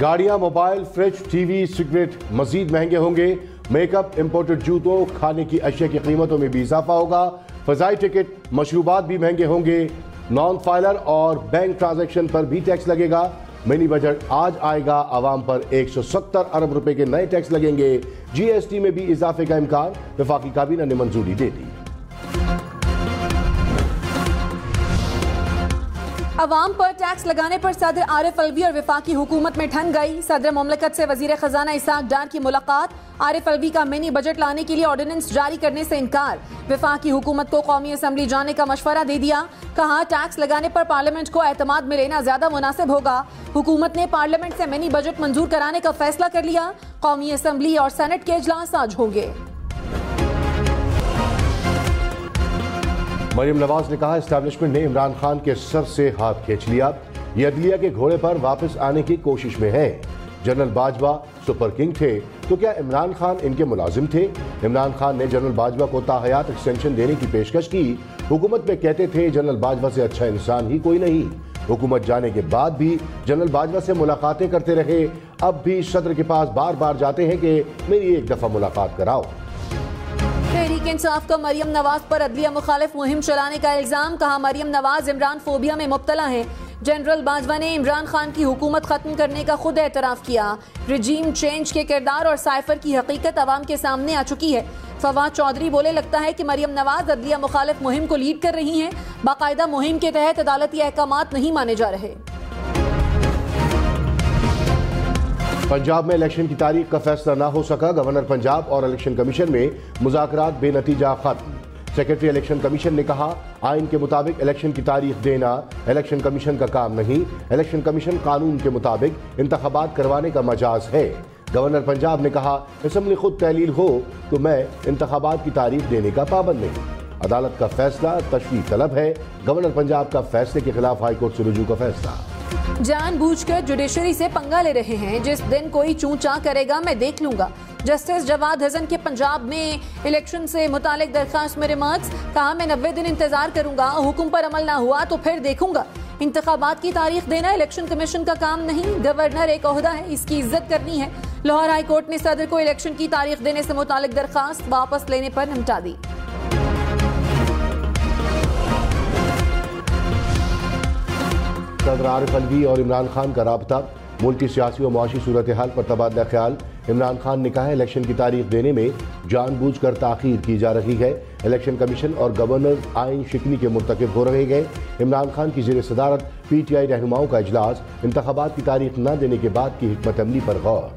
गाड़ियां, mobile, fridge, TV, cigarette मजीद महंगे होंगे। मेकअप, इंपोर्टेड जूतों, खाने की अशिया की कीमतों में भी इजाफा होगा। फजाई टिकट, मशरूबात भी महंगे होंगे। नॉन फाइलर और बैंक ट्रांजैक्शन पर भी टैक्स लगेगा। मिनी बजट आज आएगा, आवाम पर 170 अरब रुपए के नए टैक्स लगेंगे। जीएसटी में भी इजाफे का इम्कान, वफाकी काबीना ने मंजूरी दे दी। अवाम पर टैक्स लगाने पर सदर आरिफ अलवी और वफाकी हुकूमत में ठन गई। सदर मुमलकत से वजीर खजाना इसाक डार की मुलाकात। आरिफ अलवी का मिनी बजट लाने के लिए ऑर्डिनेंस जारी करने से इनकार। वफाकी हुकूमत को कौमी असम्बली जाने का मशवरा दे दिया। कहा टैक्स लगाने पर पार्लियामेंट को एतमाद में लेना ज्यादा मुनासिब होगा। हुकूमत ने पार्लियामेंट से मिनी बजट मंजूर कराने का फैसला कर लिया। कौमी असम्बली और सेनेट के इजलास आज होंगे। मरियम नवाज ने कहा, एस्टैब्लिशमेंट ने इमरान खान के सर से हाथ खींच लिया। ये अदलिया के घोड़े पर वापस आने की कोशिश में है। जनरल बाजवा सुपर किंग थे तो क्या इमरान खान इनके मुलाजिम थे? इमरान खान ने जनरल बाजवा को ताहयात एक्सटेंशन देने की पेशकश की। हुकूमत में कहते थे जनरल बाजवा से अच्छा इंसान ही कोई नहीं। हुकूमत जाने के बाद भी जनरल बाजवा से मुलाकातें करते रहे। अब भी सदर के पास बार बार जाते हैं कि मेरी एक दफा मुलाकात कराओ। तहरीक इंसाफ का मरियम नवाज पर अदलिया मुखालिफ मुहिम चलाने का इल्जाम। कहा मरियम नवाज इमरान फोबिया में मुब्तला है। जनरल बाजवा ने इमरान खान की हुकूमत खत्म करने का खुद एतराफ किया। रिजीम चेंज के किरदार और साइफर की हकीकत अवाम के सामने आ चुकी है। फवाद चौधरी बोले, लगता है कि मरियम नवाज अदलिया मुखालिफ मुहिम को लीड कर रही हैं। बाकायदा मुहिम के तहत अदालती अहकामात नहीं माने जा रहे। पंजाब में इलेक्शन की तारीख का फैसला ना हो सका। गवर्नर पंजाब और इलेक्शन कमीशन में मुज़ाकरात बेनतीजा खत्म। सेक्रेटरी इलेक्शन कमीशन ने कहा, आइन के मुताबिक इलेक्शन की तारीख देना इलेक्शन कमीशन का काम नहीं। इलेक्शन कमीशन कानून के मुताबिक इंतखाबात करवाने का मजाज है। गवर्नर पंजाब ने कहा, असम्बली खुद तहलील हो तो मैं इंतखाबात की तारीख देने का पाबंद नहीं। अदालत का फैसला तशरीह तलब है। गवर्नर पंजाब का फैसले के खिलाफ हाईकोर्ट से रुजू का फैसला। जानबूझकर जुडिशरी से पंगा ले रहे हैं। जिस दिन कोई चूं-चां करेगा मैं देख लूंगा। जस्टिस जवाद हसन के पंजाब में इलेक्शन से मुतालिक दरखास्त में रिमार्क्स। कहा, मैं 90 दिन इंतजार करूंगा, हुक्म पर अमल ना हुआ तो फिर देखूंगा। इंतखाबात की तारीख देना इलेक्शन कमीशन का काम नहीं। गवर्नर एक ओहदा है, इसकी इज्जत करनी है। लाहौर हाई कोर्ट ने सदर को इलेक्शन की तारीख देने से मुतालिक दरखास्त वापस लेने पर निपटा दी। सदर आरिफ अलवी और इमरान खान का राबता। मुल्क की सियासी और मुआशी सूरत हाल पर तबादला ख्याल। इमरान खान ने कहा, इलेक्शन की तारीख देने में जानबूझकर ताखीर की जा रही है। इलेक्शन कमीशन और गवर्नर आइन शिकनी के मुर्तकिब हो रहे गए। इमरान खान की ज़ेर सदारत PTI रहनुमाओं का इजलास। इंतखाबात की तारीख न देने के बाद की हिकमत अमली पर गौर।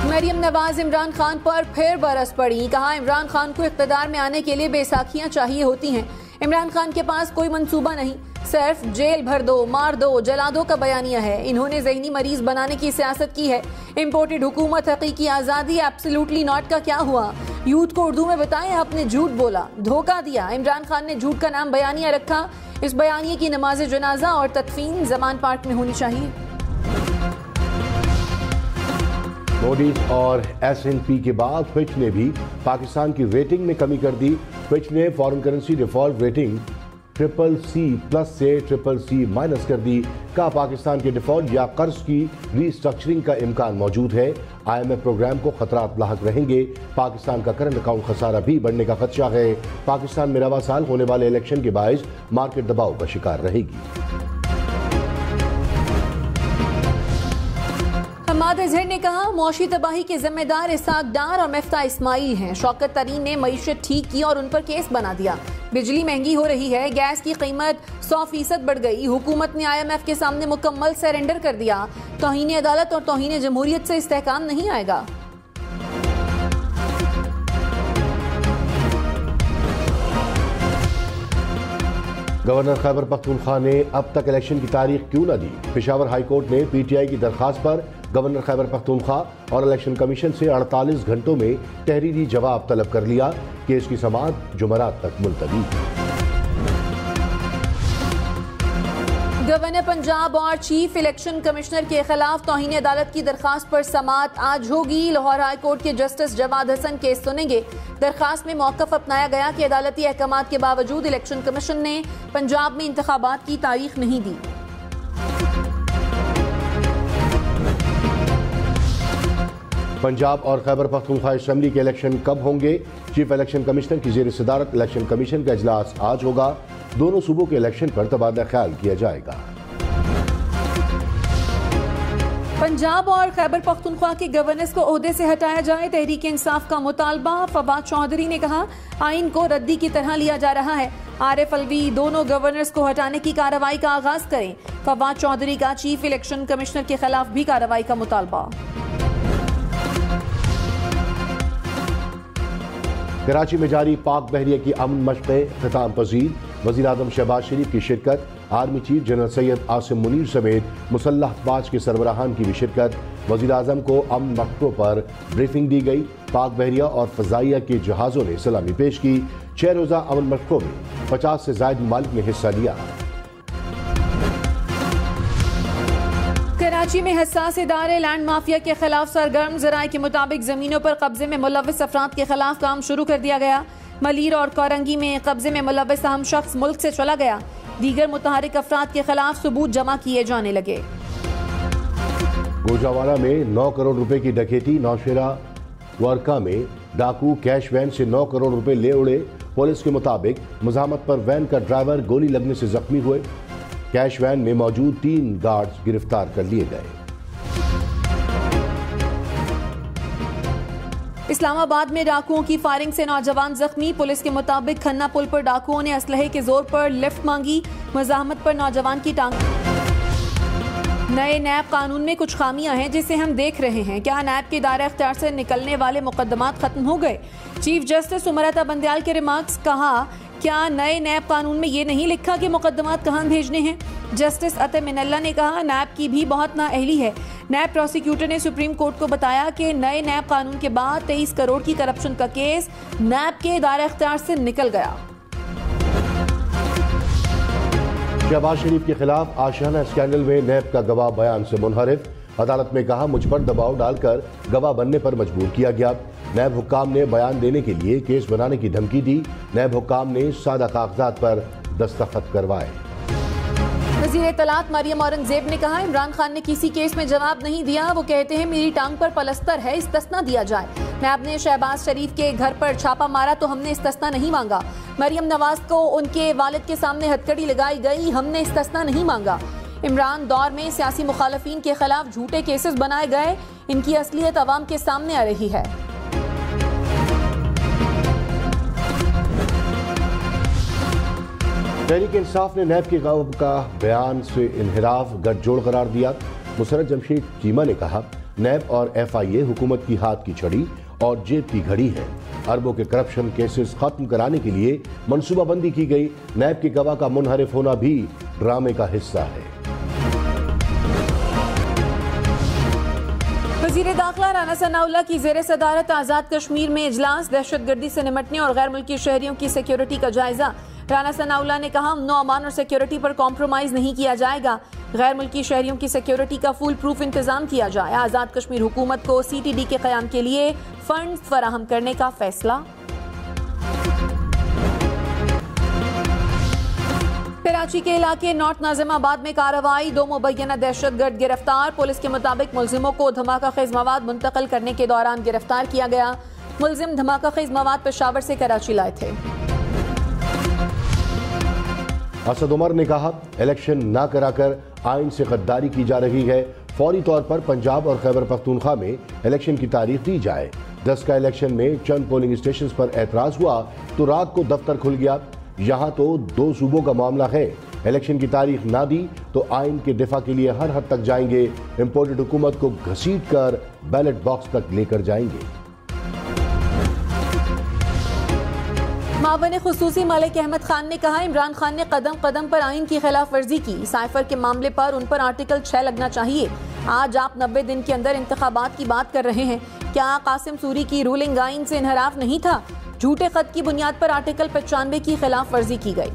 मरियम नवाज इमरान खान पर फिर बरस पड़ी। कहा, इमरान खान को इख्तिदार में आने के लिए बेसाखियां चाहिए होती हैं। इमरान खान के पास कोई मंसूबा नहीं, सिर्फ जेल भर दो, मार दो, जला दो का बयानिया है। इन्होंने ज़हनी मरीज बनाने की सियासत की है। इम्पोर्टेड हुकूमत, हकीकी आज़ादी, एब्सोल्युटली नॉट का क्या हुआ? यूथ को उर्दू में बताएं, आपने झूठ बोला, धोखा दिया। इमरान खान ने झूठ का नाम बयानिया रखा। इस बयानिए की नमाज जनाजा और तदफीन जमान पार्क में होनी चाहिए। मोडीज और S&P के बाद फिच ने भी पाकिस्तान की रेटिंग में कमी कर दी। फिच ने foreign currency default rating CCC+ से CCC- कर दी। कहा, पाकिस्तान के डिफॉल्ट या कर्ज की रीस्ट्रक्चरिंग का इम्कान मौजूद है। IMF प्रोग्राम को खतरात लाहक रहेंगे। पाकिस्तान का करंट अकाउंट खसारा भी बढ़ने का खदशा है। पाकिस्तान में रवा साल होने वाले इलेक्शन के बायस मार्केट दबाव का शिकार रहेगी। हमाद अजहर ने कहा, मौशी तबाही के जिम्मेदार इसाक डार और मिफ्ता इस्माइल हैं। शौकत तरीन ने मईशत ठीक की और उन पर केस बना दिया। बिजली महंगी हो रही है, गैस की कीमत 100% बढ़ गई। हुकूमत ने IMF के सामने मुकम्मल सरेंडर कर दिया। तौहीन अदालत और तौहीन जमहूरियत से इस्तेहकाम नहीं आएगा। गवर्नर खैबर पख्तूनख्वा ने अब तक इलेक्शन की तारीख क्यों न दी? पेशावर हाई कोर्ट ने PTI की दरखास्त पर गवर्नर खैबर पख्तूनख्वा और इलेक्शन कमीशन से 48 घंटों में तहरीरी जवाब तलब कर लिया। केस की समाअत जुमेरात तक मुलतवी। गवर्नर पंजाब और चीफ इलेक्शन कमिश्नर के खिलाफ तौहीन अदालत की दरखास्त पर समाअत आज होगी। लाहौर हाई कोर्ट के जस्टिस जवाद हसन केस सुनेंगे। दरखास्त में मौक़िफ़ अपनाया गया कि अदालती अहकामात के बावजूद इलेक्शन कमीशन ने पंजाब में इंतखाबात की तारीख नहीं दी। पंजाब और खैबर पख्तूनख्वा असेंबली के इलेक्शन कब होंगे? चीफ इलेक्शन कमिश्नर की ज़ेर सदारत इलेक्शन कमीशन का इजलास आज होगा। दोनों सूबों के इलेक्शन पर तबादला ख्याल किया जाएगा। पंजाब और खैबर पख्तूनख्वा के गवर्नर्स को ओहदे से हटाया जाए, तहरीक इंसाफ का मुतालबा। फवाद चौधरी ने कहा, आइन को रद्दी की तरह लिया जा रहा है। आरिफ अलवी दोनों गवर्नर्स को हटाने की कार्रवाई का आगाज करें। फवाद चौधरी का चीफ इलेक्शन कमिश्नर के खिलाफ भी कार्रवाई का मुतालबा। कराची में जारी पाक बहरिया की अमन मशक़ें ख़िताम पजीर। वज़ीर आज़म शहबाज शरीफ की शिरकत, army chief general Syed Asim Munir समेत मुसल्लह अफ़वाज के सरबराहान की भी शिरकत। वज़ीर आज़म को अमन मशक़ों पर ब्रीफिंग दी गई। पाक बहरिया और फ़ज़ाइया के जहाज़ों ने सलामी पेश की। 6 रोज़ा अमन मशक़ों में 50 से ज़ायद ममालिक ने हिस्सा लिया। कराची में हसास इदारे लैंड माफिया के खिलाफ सरगर्म। ज़राए के मुताबिक जमीनों पर कब्जे में मुलव्विस अफराद के खिलाफ काम शुरू कर दिया गया। मलीर और कोरंगी में कब्जे में मुलव्विस अहम शख्स मुल्क से चला गया। दीगर मुतहरिक अफराद के खिलाफ सबूत जमा किए जाने लगे। गोजावाला में 9 करोड़ रुपए की डकैती। नौशेरा वर्का में डाकू कैश वैन से 9 करोड़ रुपए ले उड़े। पुलिस के मुताबिक मुजामत पर वैन का ड्राइवर गोली लगने से जख्मी हुए। कैश वैन में मौजूद 3 गार्ड्स गिरफ्तार कर लिए गए। इस्लामाबाद में डाकुओं की फायरिंग से नौजवान जख्मी। पुलिस के मुताबिक खन्ना पुल पर डाकुओं ने असलहे के जोर पर लिफ्ट मांगी। मुजाहमत पर नौजवान की टांग। नए नैब कानून में कुछ खामियां हैं जिसे हम देख रहे हैं। क्या नैब के दायरे अख्तियार से निकलने वाले मुकदमात खत्म हो गए? चीफ जस्टिस उमरता बंदयाल के रिमार्क्स। कहा, क्या नए नैब कानून में ये नहीं लिखा कि मुकदमात कहां भेजने हैं? जस्टिस अते मिनल्ला ने कहा, नैब की भी बहुत नाअहली है। नैब प्रोसिक्यूटर ने सुप्रीम कोर्ट को बताया कि नए नैब कानून के बाद 23 करोड़ की करप्शन का केस नैब के दायरे अख्तियार से निकल गया। शहबाज शरीफ के खिलाफ आशियाना स्कैंडल में नैब का गवाह बयान से मुनहरिफ। अदालत में कहा, मुझ पर दबाव डालकर गवाह बनने पर मजबूर किया गया। नैब हुक्काम ने बयान देने के लिए केस बनाने की धमकी दी। नैब हुक्काम ने सादा कागजात पर दस्तखत करवाए। वज़ीर इत्तलात मरियम औरंगजेब ने कहा, इमरान खान ने किसी केस में जवाब नहीं दिया। वो कहते हैं मेरी टांग पर पलस्तर है, इस्तिस्ना दिया जाए। नैब ने शहबाज शरीफ के घर पर छापा मारा तो हमने इस्तिस्ना नहीं मांगा। मरियम नवाज को उनके वालिद के सामने हथकड़ी लगाई गई, हमने इस्तिस्ना नहीं मांगा। इमरान दौर में सियासी मुखालफीन के खिलाफ झूठे केसेस बनाए गए, इनकी असलियत अवाम के सामने आ रही है। तहरीक इंसाफ ने नैब के गवाह का बयान से इनहिराफ गठजोड़ करार दिया। मुसरत जमशेद चीमा ने कहा, नैब और FIA हुकूमत की हाथ की छड़ी और जेब की घड़ी है। अरबों के करप्शन केसेस खत्म कराने के लिए मनसूबाबंदी की गई। नैब के गवाह का मुनहरिफ होना भी ड्रामे का हिस्सा है। वज़ीर दाखिला राना सनाउल्लाह की ज़ेर सदारत आज़ाद कश्मीर में इजलास। दहशतगर्दी से निपटने और गैर मुल्की शहरियों की सिक्योरिटी का जायजा। राना सनाउल्लाह ने कहा, अमन अमान और सिक्योरिटी पर कॉम्प्रोमाइज नहीं किया जाएगा। गैर मुल्की शहरियों की सिक्योरिटी का फुल प्रूफ इंतजाम किया जाए। आज़ाद कश्मीर हुकूमत को CTD के क़याम के लिए फंड फराहम करने का फैसला। कराची के इलाके नॉर्थ नाजिमाबाद में कार्रवाई। 2 मुबैना दहशतगर्द गिरफ्तार। पुलिस के मुताबिक मुलजिमों को धमाका खेज मवाद मुंतकिल करने के दौरान गिरफ्तार किया गया। मुलजिम धमाका खेज मवाद पेशावर से कराची लाए थे। असद उमर ने कहा, इलेक्शन ना कराकर आइन से गद्दारी की जा रही है। फौरी तौर पर पंजाब और खैबर पख्तूनख्वा में इलेक्शन की तारीख दी जाए। 10 का इलेक्शन में चंद पोलिंग स्टेशन पर एतराज हुआ तो रात को दफ्तर खुल गया। यहाँ तो 2 सूबों का मामला है। इलेक्शन की तारीख ना दी तो आइन के दिफा के लिए हर हद तक जाएंगे। इम्पोर्टेड हुकूमत को घसीट कर बैलेट बॉक्स तक लेकर जाएंगे। मावन खुसूसी मलिक अहमद खान ने कहा, इमरान खान ने कदम कदम पर आइन की खिलाफ वर्जी की। साइफर के मामले पर उन पर आर्टिकल 6 लगना चाहिए। आज आप 90 दिन के अंदर इंतखाबात की बात कर रहे हैं। क्या कासिम सूरी की रूलिंग आइन से इनहराफ नहीं था? झूठे खत की बुनियाद पर आर्टिकल 95 की खिलाफ वर्जी की गई।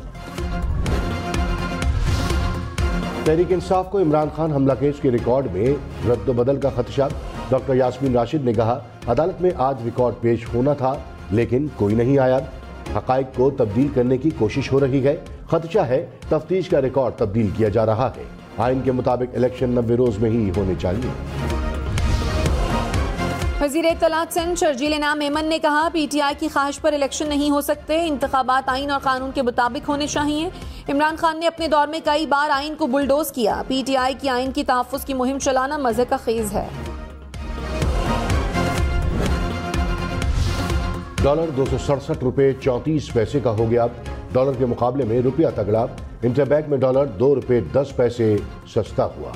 तहरीक इंसाफ को इमरान खान हमला केस के रिकॉर्ड में रद्द-बदल का खदशा। डॉक्टर यास्मीन राशिद ने कहा, अदालत में आज रिकॉर्ड पेश होना था लेकिन कोई नहीं आया। हकाइक को तब्दील करने की कोशिश हो रही है। खदशा है तफ्तीश का रिकॉर्ड तब्दील किया जा रहा है। आइन के मुताबिक इलेक्शन 90 रोज में ही होने चाहिए। वज़ीर इत्तलात सिंध शर्जील इनाम मेमन ने कहा, PTI की ख्वाहिश पर इलेक्शन नहीं हो सकते, इंतखाबात आइन और कानून के मुताबिक होने चाहिए। इमरान खान ने अपने दौर में कई बार आइन को बुलडोज किया। PTI की आइन की तहफ़्फ़ुज़ की मुहिम चलाना मज़े का खेज है। डॉलर 267 रुपये 34 पैसे का हो गया। डॉलर के मुकाबले में रुपया तगड़ा। इंटरबैंक में डॉलर 2 रुपये 10 पैसे सस्ता हुआ।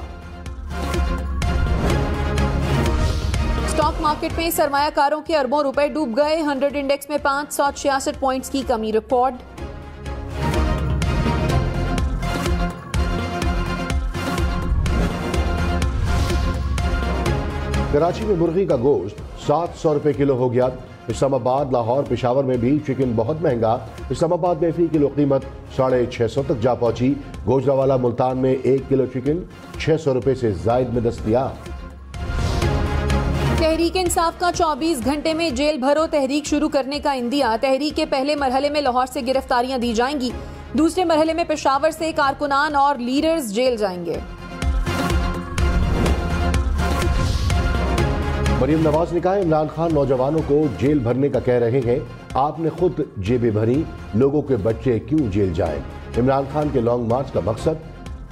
स्टॉक मार्केट में सरमायाकारों के अरबों रुपए डूब गए। 100 इंडेक्स में 566 पॉइंट्स की कमी रिकॉर्ड। कराची में मुर्गी का गोश्त 700 रुपए किलो हो गया। इस्लामाबाद, लाहौर, पेशावर में भी चिकन बहुत महंगा। इस्लामाबाद में फी किलो कीमत 650 तक जा पहुंची। गोजरावाला मुल्तान में 1 किलो चिकन 600 रुपए से जायद में दस्तयाब। तहरीक इंसाफ का 24 घंटे में जेल भरो तहरीक शुरू करने का इंदिया। तहरीक के पहले मरहले में लाहौर से गिरफ्तारियां दी जाएंगी। दूसरे मरहले में पेशावर से कारकुनान और लीडर्स जेल जाएंगे। मरियम नवाज ने कहा, इमरान खान नौजवानों को जेल भरने का कह रहे हैं। आपने खुद जेबें भरी, लोगों के बच्चे क्यों जेल जाएं? इमरान खान के लॉन्ग मार्च का मकसद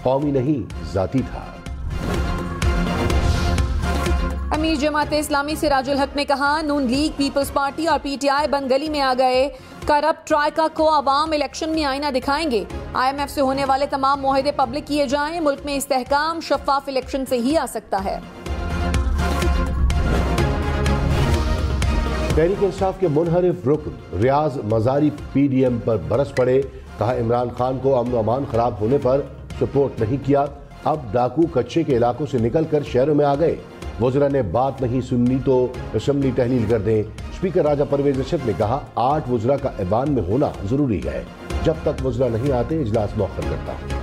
कौमी नहीं जाती था। अमीर जमात इस्लामी सिराजुल हक ने कहा, नून लीग, पीपल्स पार्टी और PTI बंदगली में आ गए। करप्ट ट्राइका को अवाम इलेक्शन में आईना दिखाएंगे। IMF से होने वाले तमाम मुआहदे पब्लिक किए जाएं। मुल्क में इस्तेहकाम शफाफ इलेक्शन से ही आ सकता है। तहरीक इंसाफ के मुनहरिफ रुकन रियाज मजारी PDM पर बरस पड़े। कहा, इमरान खान को अमन अमान खराब होने पर सपोर्ट नहीं किया। अब डाकू कच्चे के इलाकों से निकलकर शहरों में आ गए। वज़रा ने बात नहीं सुननी तो असेंबली तहलील कर दें। स्पीकर राजा परवेज अशरफ ने कहा, 8 वज़रा का ऐवान में होना जरूरी है। जब तक वज़रा नहीं आते इजलास मौखर करता हूं।